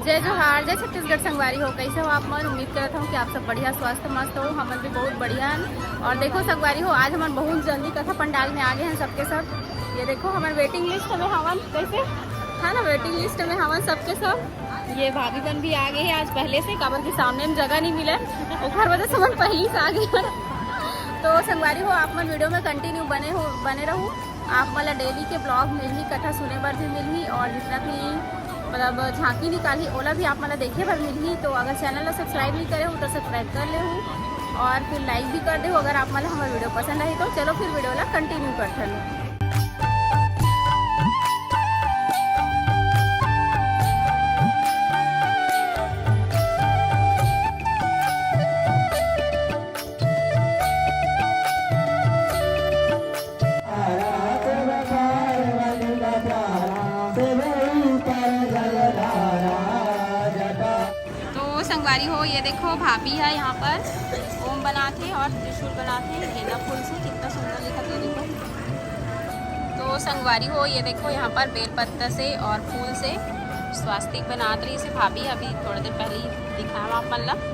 जय जोहार, जय छत्तीसगढ़ संगवारी हो। कैसे हो आप? मैं उम्मीद करता हूँ कि आप सब बढ़िया स्वस्थ मस्त हो। हम भी बहुत बढ़िया हैं। और देखो संगवारी हो, आज हम बहुत जल्दी कथा पंडाल में आ गए हैं सबके सब। ये देखो हमारे वेटिंग लिस्ट में हवन कैसे है ना, वेटिंग लिस्ट में हवन सबके सब। ये भाभी बन भी आ गई है आज पहले से, काबर के सामने में जगह नहीं मिले और हर वजह से मन पहले से आ गए। तो संगवारी हो, आप मन वीडियो में कंटिन्यू बने रहूँ। आप मतलब डेली के ब्लॉग मिलही, कथा सुने बर भी मिलही और जितना भी मतलब झांकी निकाली ओला भी आप मतलब देखे बर मिलही। तो अगर चैनल को सब्सक्राइब नहीं करे हो तो सब्सक्राइब कर ले हूँ और फिर लाइक भी कर दे हो अगर आप मतलब हमारा वीडियो पसंद आई तो। चलो फिर वीडियो ला कंटिन्यू करते हैं। संगवारी हो, ये देखो भाभी है यहाँ पर ओम बनाते और त्रिशूल बनाते गेंदा फूल से, कितना सुंदर लिखा है देखो। तो संगवारी हो, ये देखो यहाँ पर बेलपत्ता से और फूल से स्वास्तिक बनाते रही से भाभी अभी थोड़ी देर पहले ही दिखाया आप मतलब।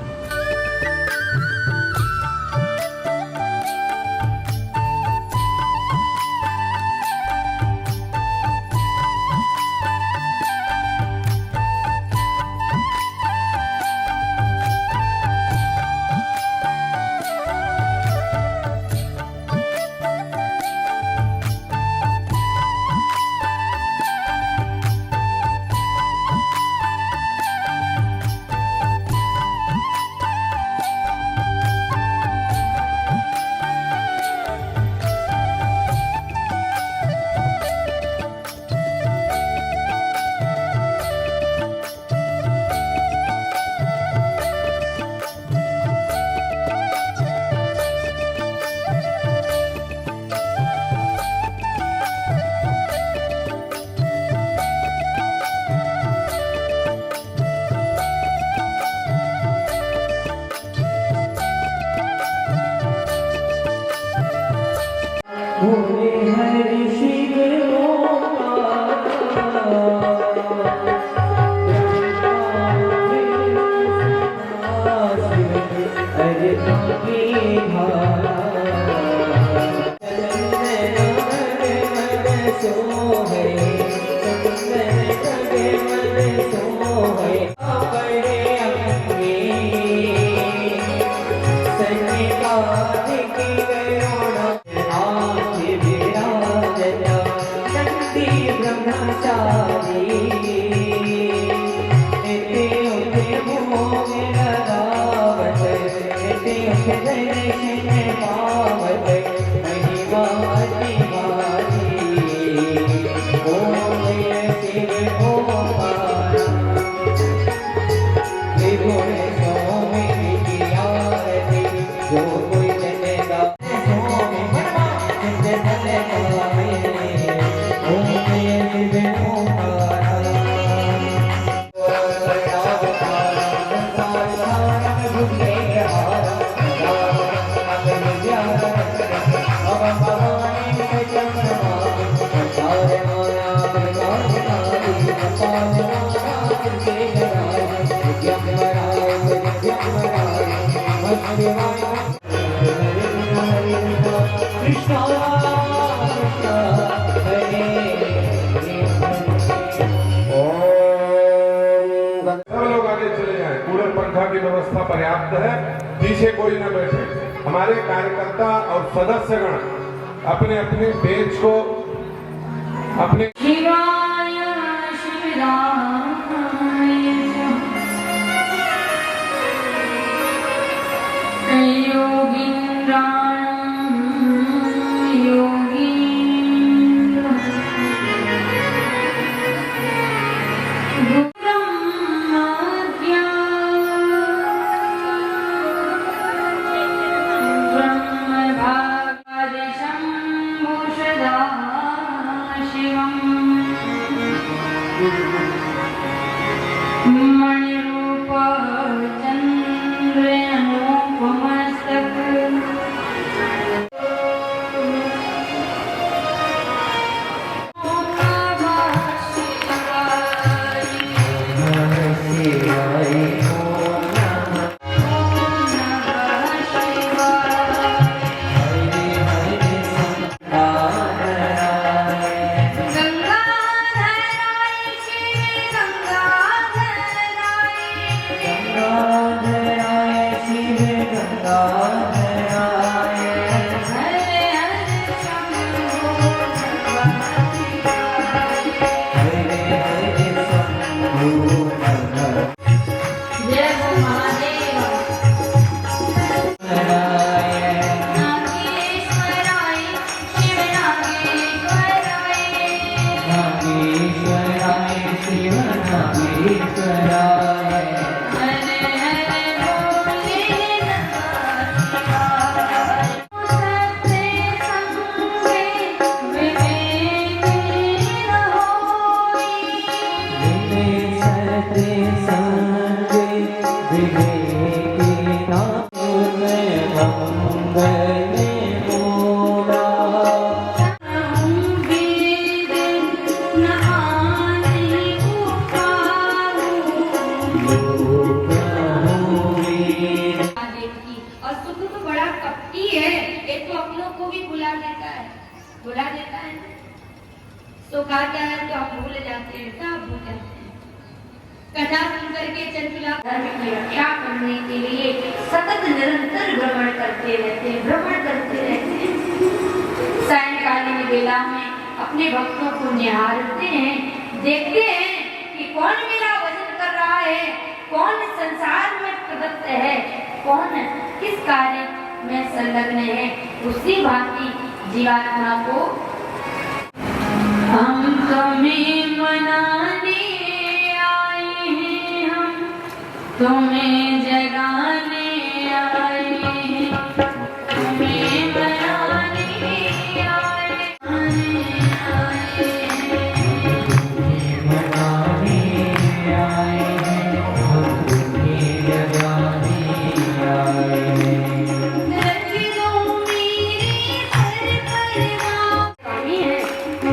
की व्यवस्था पर्याप्त है, पीछे कोई न बैठे। हमारे कार्यकर्ता और सदस्यगण अपने अपने पेज को अपने शिवाय शिवाय योगीन्द्राय योगीन्द्र महादेव की। और सुख तो बड़ा कपटी है, ये तो अपनों को भी बुला देता है। सुख आता है तो हम भूल जाते हैं, सब भूल जाते हैं। कथा सुन करके चंचला धर्म की रक्षा करने के लिए सतत निरंतर भ्रमण करते रहते हैं। सायंकालीन वेला में अपने भक्तों को निहारते हैं, देखते हैं कि कौन मेरा भजन कर रहा है, कौन संसार में प्रदत्त है, कौन किस कार्य में संलग्न है। उसी भांति जीवात्मा को हम तुम्हें मनाने आए हैं, हम तुम्हें जगाने आए हैं, तुम्हें मनाने आए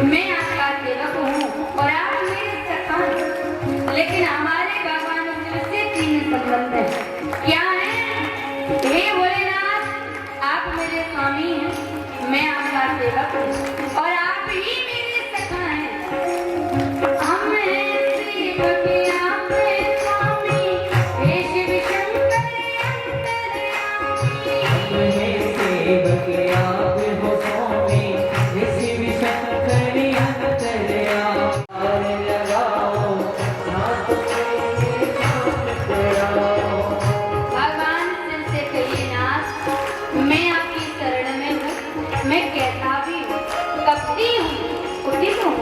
मैं आपका सेवक हूँ और आप मेरे सखा हैं। लेकिन हमारे भगवान से तीन संबंध है। क्या है? हे भोलेनाथ, आप मेरे स्वामी हैं, मैं आपका सेवक हूँ और आप ही मेरे सखा हैं। हम हैं सेवक, आप हैं स्वामी, हे शिव शंकर अंतर्यामी। भगवान शिव से कहिए, नाथ, मैं आपकी शरण में हूँ, मैं कैसा भी हूँ, कपटी हूँ, कुटिल हूँ।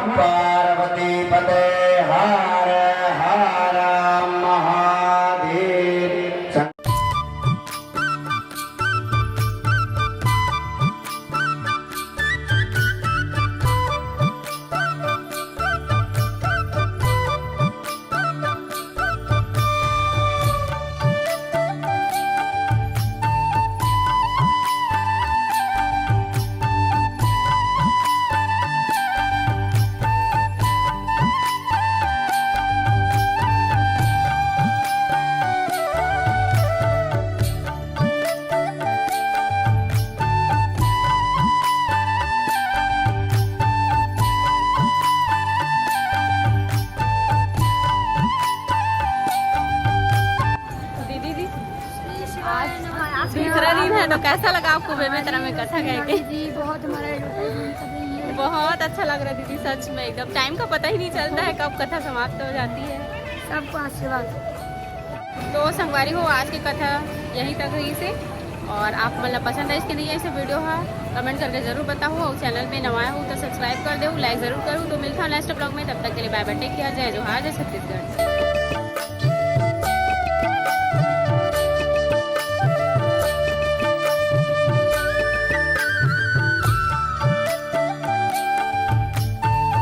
पार्वती पते हर हर महादेव। कैसा लगा आपको बेमेतरा में कथा कह के? जी बहुत हमारा एडवर्टाइजमेंट कर रही है। बहुत अच्छा लग रहा है दीदी, सच में एकदम टाइम का पता ही नहीं चलता है कब कथा समाप्त हो जाती है। सबको आशीर्वाद। तो संगवारी हो आज की कथा यहीं तक रही से, और आप मतलब पसंद है इसके नहीं ऐसे वीडियो है कमेंट करके जरूर बताओ, और चैनल पे नवाया हो तो सब्सक्राइब कर दो, लाइक जरूर करूँ। तो मिलता है नेक्स्ट ब्लॉग में, तब तक के लिए बाय बाय, टेक केयर, जय जोहार, जय छत्तीसगढ़।